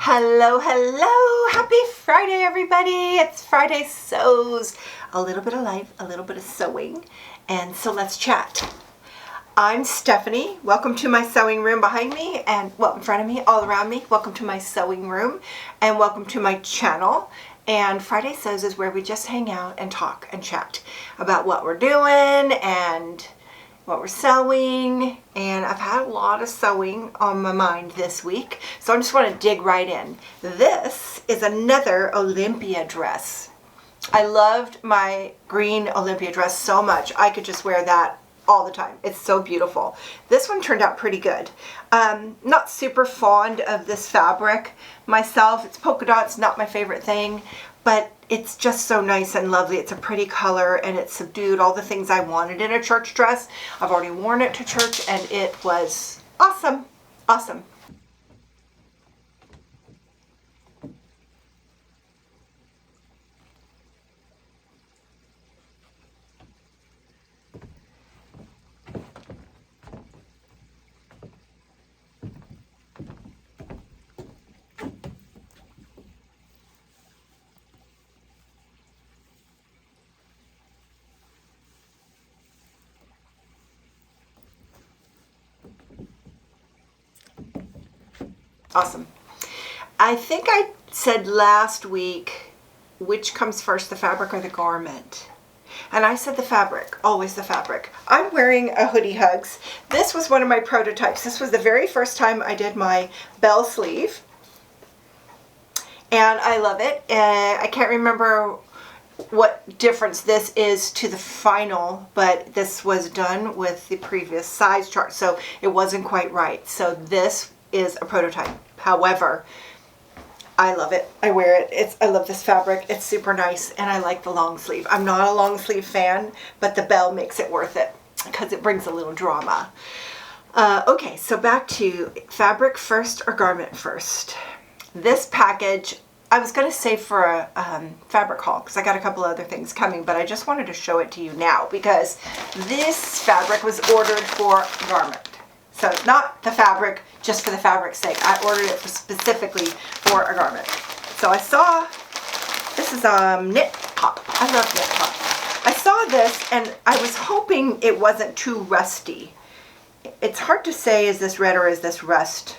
Hello, hello! Happy Friday, everybody! It's Friday Sews. A little bit of life, a little bit of sewing, and so let's chat. I'm Stephanie. Welcome to my sewing room behind me and, well, in front of me, all around me. Welcome to my sewing room and welcome to my channel. And Friday Sews is where we just hang out and talk and chat about what we're doing and what we're sewing. And I've had a lot of sewing on my mind this week, so I just want to dig right in. This is another Olympia dress. I loved my green Olympia dress so much. I could just wear that all the time. It's so beautiful. This one turned out pretty good. Not super fond of this fabric myself. It's polka dots, not my favorite thing, but it's just so nice and lovely. It's a pretty color and it's subdued, all the things I wanted in a church dress. I've already worn it to church and it was awesome. Awesome. Awesome. I think I said last week, which comes first, the fabric or the garment? And I said the fabric, always the fabric. I'm wearing a Hoodie Hugs. This was one of my prototypes. This was the very first time I did my bell sleeve. And I love it. I can't remember what difference this is to the final, but this was done with the previous size chart, so it wasn't quite right. So this is a prototype. However, I love it. I wear it. I love this fabric. It's super nice, and I like the long sleeve. I'm not a long sleeve fan, but the bell makes it worth it because it brings a little drama. Okay, so back to fabric first or garment first. This package, I was going to save for a fabric haul because I got a couple other things coming, but I just wanted to show it to you now because this fabric was ordered for garment. So not the fabric just for the fabric's sake. I ordered it specifically for a garment. So I saw, this is knit pop. I love knit pop. I saw this and I was hoping it wasn't too rusty. It's hard to say, is this red or is this rust?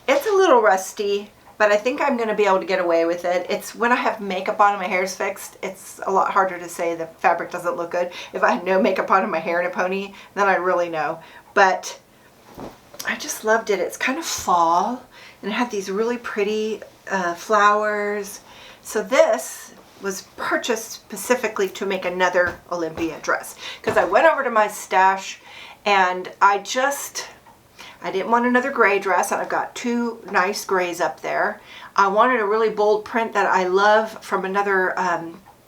It's a little rusty, but I think I'm going to be able to get away with it. It's when I have makeup on and my hair's fixed, it's a lot harder to say the fabric doesn't look good. If I had no makeup on and my hair in a pony, then I really know. But I just loved it. It's kind of fall and it had these really pretty flowers. So this was purchased specifically to make another Olympia dress because I went over to my stash and I didn't want another gray dress, and I've got two nice grays up there. I wanted a really bold print that I love from another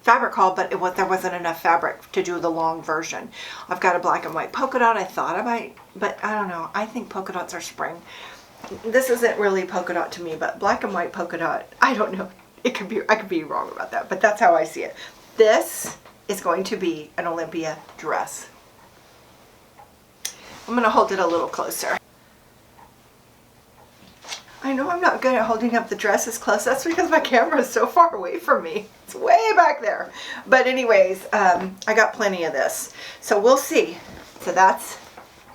fabric haul, but there wasn't enough fabric to do the long version. I've got a black and white polka dot. I thought I might, but I don't know. I think polka dots are spring. This isn't really polka dot to me, but black and white polka dot, I don't know. I could be wrong about that, but that's how I see it. This is going to be an Olympia dress. I'm going to hold it a little closer. I know I'm not good at holding up the dress as close. That's because my camera is so far away from me. It's way back there. But anyways, I got plenty of this. So we'll see. So that's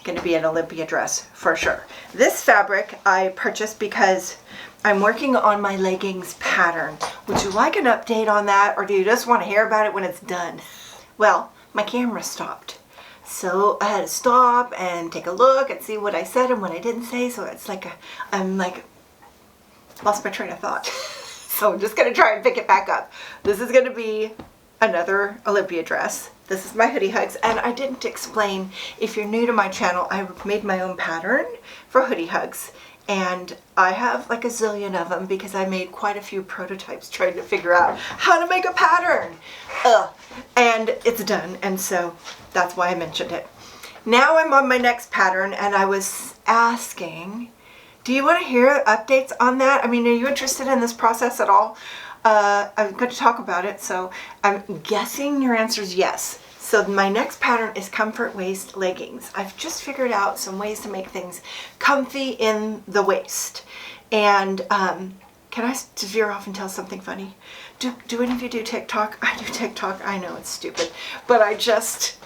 going to be an Olympia dress for sure. This fabric I purchased because I'm working on my leggings pattern. Would you like an update on that, or do you just want to hear about it when it's done? Well, my camera stopped. So I had to stop and take a look and see what I said and what I didn't say. So it's like I'm like lost my train of thought. So I'm just going to try and pick it back up. This is going to be another Olympia dress. This is my Hoodie Hugs, and I didn't explain, if you're new to my channel, I made my own pattern for Hoodie Hugs, and I have like a zillion of them because I made quite a few prototypes trying to figure out how to make a pattern. And it's done, and so that's why I mentioned it. Now I'm on my next pattern, and I was asking, do you want to hear updates on that? I mean, are you interested in this process at all? I'm going to talk about it, so I'm guessing your answer is yes. So my next pattern is comfort waist leggings. I've just figured out some ways to make things comfy in the waist. And can I veer off and tell something funny? Do any of you do TikTok? I do TikTok. I know it's stupid, but I just,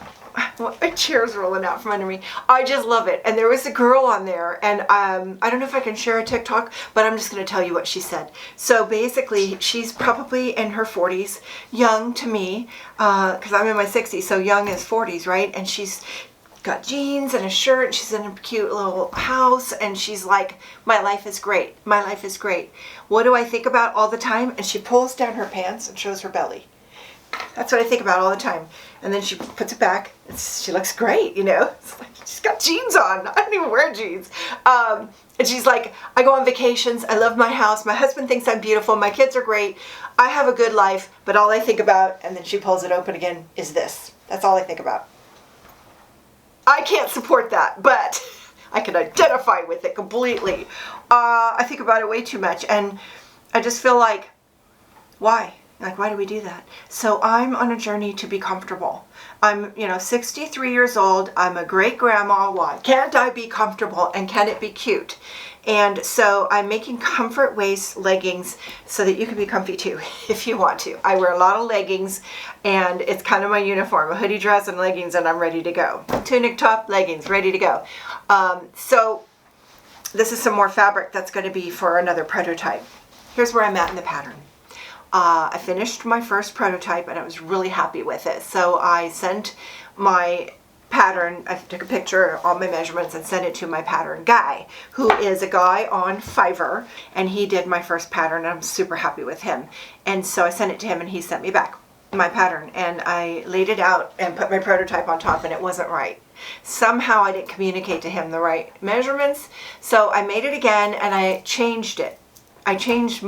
my chair's rolling out from under me. I just love it. And there was a girl on there, and I don't know if I can share a TikTok, but I'm just going to tell you what she said. So basically, she's probably in her 40s, young to me, because I'm in my 60s, so young is 40s, right? And she's got jeans and a shirt, and she's in a cute little house, and she's like, my life is great. My life is great. What do I think about all the time? And she pulls down her pants and shows her belly. That's what I think about all the time. And then she puts it back. She looks great, you know. It's like, she's got jeans on. I don't even wear jeans. And she's like, I go on vacations. I love my house. My husband thinks I'm beautiful. My kids are great. I have a good life. But all I think about, and then she pulls it open again, is this. That's all I think about. I can't support that, but I can identify with it completely. I think about it way too much, and I just feel like, why? Like, why do we do that? So I'm on a journey to be comfortable. I'm, 63 years old. I'm a great grandma. Why can't I be comfortable, and can it be cute? And so I'm making comfort waist leggings so that you can be comfy too, if you want to. I wear a lot of leggings, and it's kind of my uniform, a hoodie dress and leggings, and I'm ready to go. Tunic top, leggings, ready to go. So this is some more fabric that's going to be for another prototype. Here's where I'm at in the pattern. I finished my first prototype, and I was really happy with it. So I sent my pattern, I took a picture of all my measurements and sent it to my pattern guy, who is a guy on Fiverr, and he did my first pattern, and I'm super happy with him. And so I sent it to him, and he sent me back my pattern, and I laid it out and put my prototype on top, and it wasn't right. Somehow I didn't communicate to him the right measurements, so I made it again, and I changed it. I changed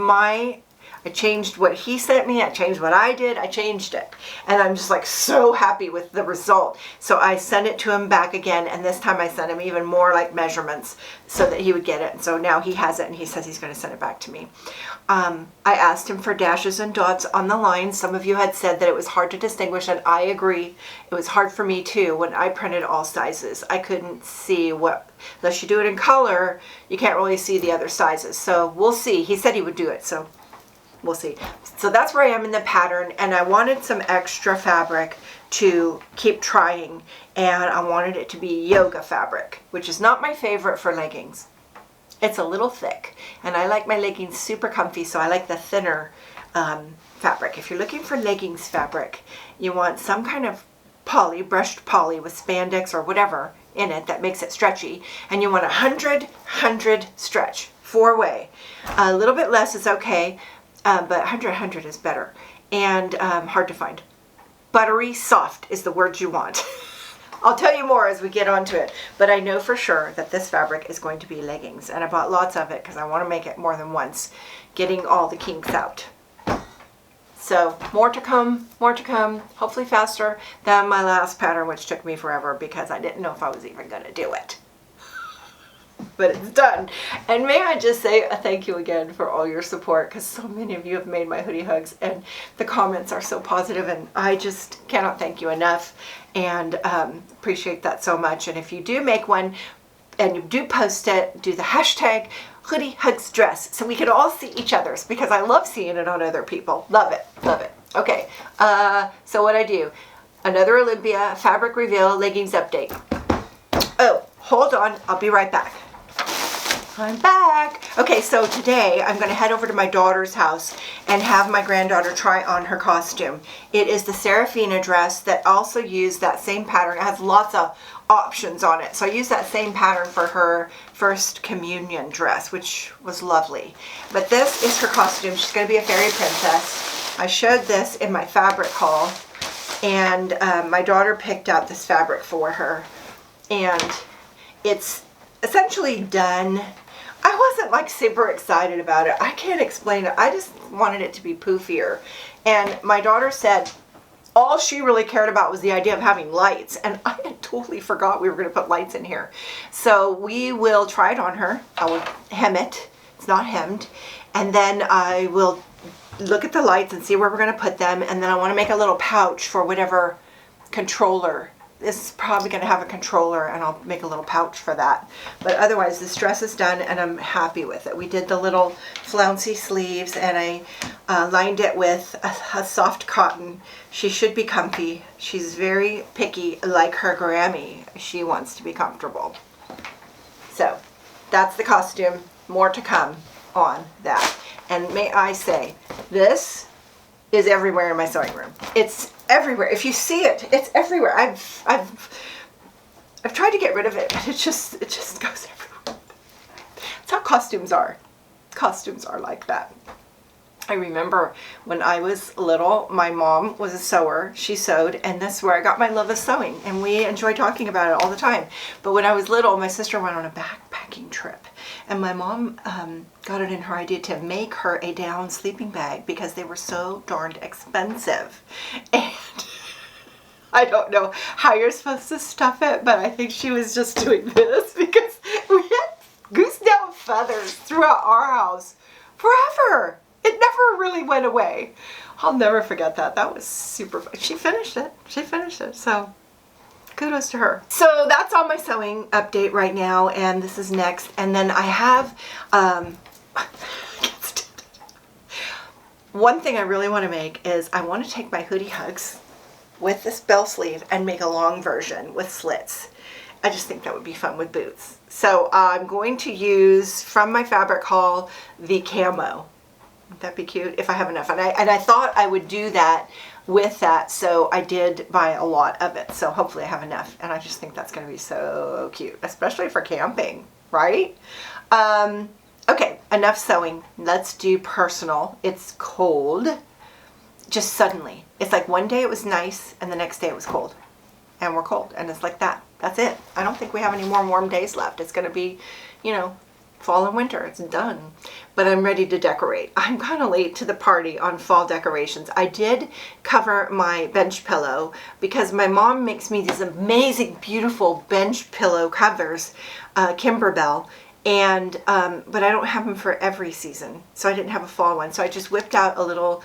what he sent me, I changed what I did, I changed it. And I'm just like so happy with the result. So I sent it to him back again, and this time I sent him even more like measurements so that he would get it. And so now he has it, and he says he's going to send it back to me. I asked him for dashes and dots on the line. Some of you had said that it was hard to distinguish, and I agree. It was hard for me too when I printed all sizes. I couldn't see what, unless you do it in color, you can't really see the other sizes. So we'll see. He said he would do it, so we'll see. So that's where I am in the pattern, and I wanted some extra fabric to keep trying, and I wanted it to be yoga fabric, which is not my favorite for leggings. It's a little thick, and I like my leggings super comfy, so I like the thinner fabric. If you're looking for leggings fabric, you want some kind of poly, brushed poly with spandex or whatever in it that makes it stretchy, and you want 100 stretch, 4-way. A little bit less is okay, but 100 is better, and hard to find. Buttery soft is the word you want. I'll tell you more as we get onto it, but I know for sure that this fabric is going to be leggings, and I bought lots of it because I want to make it more than once, getting all the kinks out. So more to come, hopefully faster than my last pattern, which took me forever because I didn't know if I was even going to do it. But it's done. And may I just say a thank you again for all your support, because so many of you have made my hoodie hugs, and the comments are so positive, and I just cannot thank you enough, and appreciate that so much. And if you do make one and you do post it, do the hashtag Hoodie Hugs Dress so we can all see each other's, because I love seeing it on other people. Love it, love it. Okay, so what I do, another Olympia fabric reveal leggings update. Oh, hold on, I'll be right back. I'm back. Okay, so today I'm going to head over to my daughter's house and have my granddaughter try on her costume. It is the Seraphina dress that also used that same pattern. It has lots of options on it. So I used that same pattern for her first communion dress, which was lovely. But this is her costume. She's going to be a fairy princess. I showed this in my fabric haul, and my daughter picked out this fabric for her. And it's essentially done. I wasn't like super excited about it. I can't explain it. I just wanted it to be poofier. And my daughter said all she really cared about was the idea of having lights. And I had totally forgot we were going to put lights in here. So we will try it on her. I will hem it. It's not hemmed. And then I will look at the lights and see where we're going to put them. And then I want to make a little pouch for whatever controller this is probably going to have a controller, and I'll make a little pouch for that. But otherwise, this dress is done, and I'm happy with it. We did the little flouncy sleeves, and I lined it with a soft cotton. She should be comfy. She's very picky, like her Grammy. She wants to be comfortable. So that's the costume. More to come on that. And may I say, this is everywhere in my sewing room. It's everywhere. If you see it, it's everywhere. I've tried to get rid of it, but it just goes everywhere. That's how costumes are. Costumes are like that. I remember when I was little, my mom was a sewer. She sewed, and that's where I got my love of sewing, and we enjoy talking about it all the time. But when I was little, my sister went on a backpacking trip, and my mom got it in her idea to make her a down sleeping bag because they were so darned expensive. And I don't know how you're supposed to stuff it, but I think she was just doing this because we had goose down feathers throughout our house forever. It never really went away. I'll never forget that. That was super fun. She finished it. She finished it. So kudos to her. So that's on my sewing update right now, and this is next. And then I have one thing I really want to make is I want to take my hoodie hugs with this bell sleeve and make a long version with slits. I just think that would be fun with boots. So I'm going to use from my fabric haul the camo. Would that be cute if I have enough? And I thought I would do that with that, so I did buy a lot of it. So hopefully I have enough, and I just think that's going to be so cute, especially for camping, right? Okay, enough sewing. Let's do personal. It's cold. Just suddenly. It's like one day it was nice, and the next day it was cold. And we're cold, and it's like that. That's it. I don't think we have any more warm days left. It's going to be, you know, fall and winter. It's done. But I'm ready to decorate. I'm kind of late to the party on fall decorations. I did cover my bench pillow because my mom makes me these amazing, beautiful bench pillow covers, Kimberbell, and but I don't have them for every season, so I didn't have a fall one. So I just whipped out a little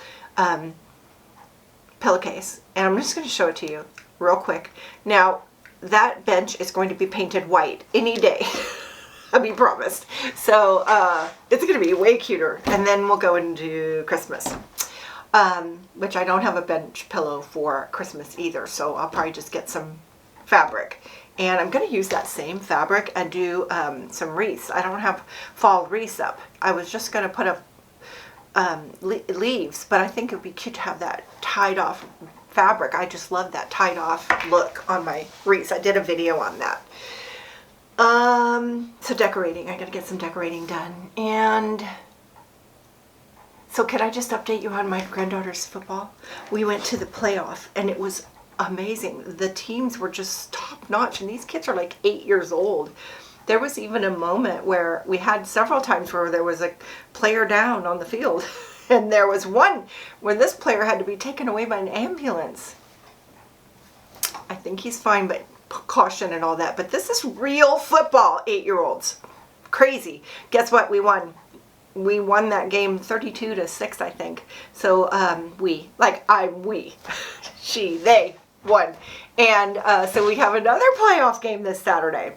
pillowcase, and I'm just going to show it to you real quick. Now, that bench is going to be painted white any day. I'll be promised. So it's going to be way cuter. And then we'll go into Christmas, which I don't have a bench pillow for Christmas either. So I'll probably just get some fabric. And I'm going to use that same fabric and do some wreaths. I don't have fall wreaths up. I was just going to put up leaves, but I think it would be cute to have that tied off fabric. I just love that tied off look on my wreaths. I did a video on that. So decorating, I gotta get some decorating done. And so can I just update you on my granddaughter's football? We went to the playoff, and it was amazing. The teams were just top notch, and these kids are like 8 years old. There was even a moment where we had several times where there was a player down on the field, and there was one where this player had to be taken away by an ambulance. I think he's fine, but caution and all that. But this is real football, 8-year-olds. Crazy. Guess what? We won. We won that game 32-6, I think. So they won. And so we have another playoff game this Saturday.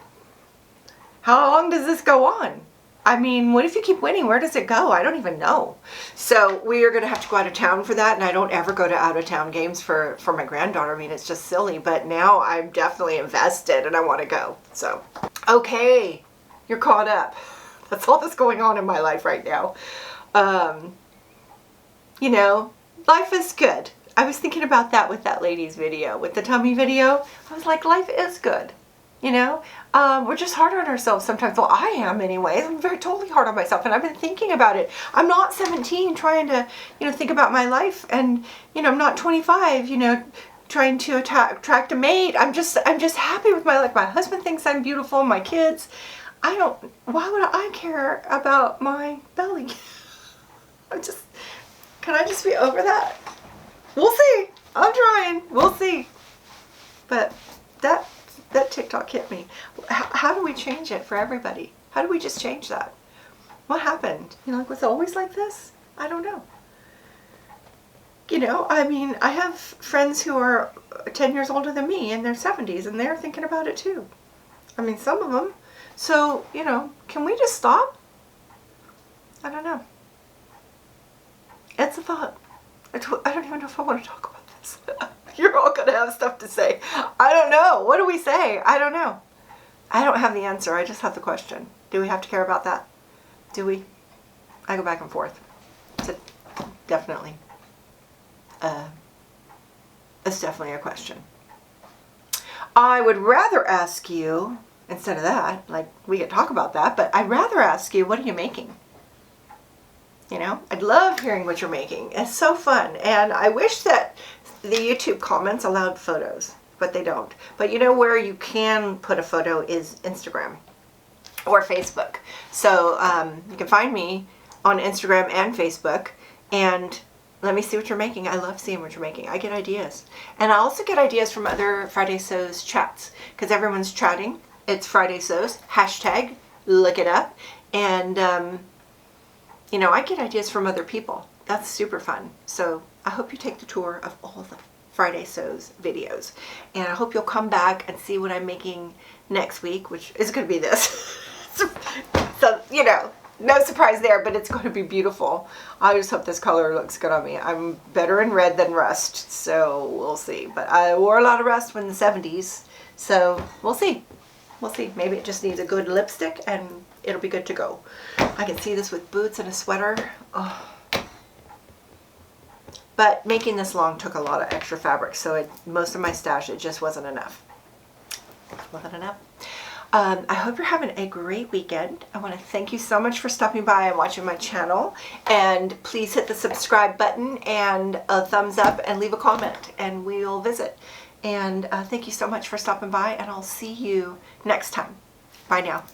How long does this go on? I mean, what if you keep winning? Where does it go? I don't even know. So we are going to have to go out of town for that, and I don't ever go to out-of-town games for my granddaughter. I mean, it's just silly, but now I'm definitely invested, and I want to go. So, okay, you're caught up. That's all that's going on in my life right now. You know, life is good. I was thinking about that with that lady's video, with the tummy video. I was like, life is good. You know, we're just hard on ourselves sometimes. Well, I am anyways. I'm totally hard on myself, and I've been thinking about it. I'm not 17 trying to, you know, think about my life, and, you know, I'm not 25, you know, trying to attract a mate. I'm just happy with my life. My husband thinks I'm beautiful. My kids. Why would I care about my belly? Can I just be over that? We'll see. I'm trying. We'll see. But that TikTok hit me. How do we change it for everybody? How do we just change that? What happened? You know, like, was it always like this? I don't know. You know, I mean, I have friends who are 10 years older than me in their 70s, and they're thinking about it too. I mean, some of them. So, you know, can we just stop? I don't know. It's a thought. I don't even know if I want to talk about this. You're all going to have stuff to say. I don't know. What do we say? I don't know. I don't have the answer. I just have the question. Do we have to care about that? Do we? I go back and forth. So definitely. It's definitely a question. I would rather ask you, instead of that, like we could talk about that, but I'd rather ask you, what are you making? You know, I'd love hearing what you're making. It's so fun. And I wish that the YouTube comments allowed photos, but they don't. But you know where you can put a photo is Instagram or Facebook. So you can find me on Instagram and Facebook, and let me see what you're making. I love seeing what you're making. I get ideas. And I also get ideas from other Friday Sews chats, because everyone's chatting. It's Friday Sews, hashtag, look it up. And, you know, I get ideas from other people. That's super fun. So I hope you take the tour of all the Friday Sews videos. And I hope you'll come back and see what I'm making next week, which is going to be this. So, you know, no surprise there, but it's going to be beautiful. I just hope this color looks good on me. I'm better in red than rust, so we'll see. But I wore a lot of rust in the 70s, so we'll see. We'll see. Maybe it just needs a good lipstick and it'll be good to go. I can see this with boots and a sweater. Oh. But making this long took a lot of extra fabric, so most of my stash, it just wasn't enough. Wasn't enough. I hope you're having a great weekend. I want to thank you so much for stopping by and watching my channel. And please hit the subscribe button and a thumbs up and leave a comment, and we'll visit. And thank you so much for stopping by, and I'll see you next time. Bye now.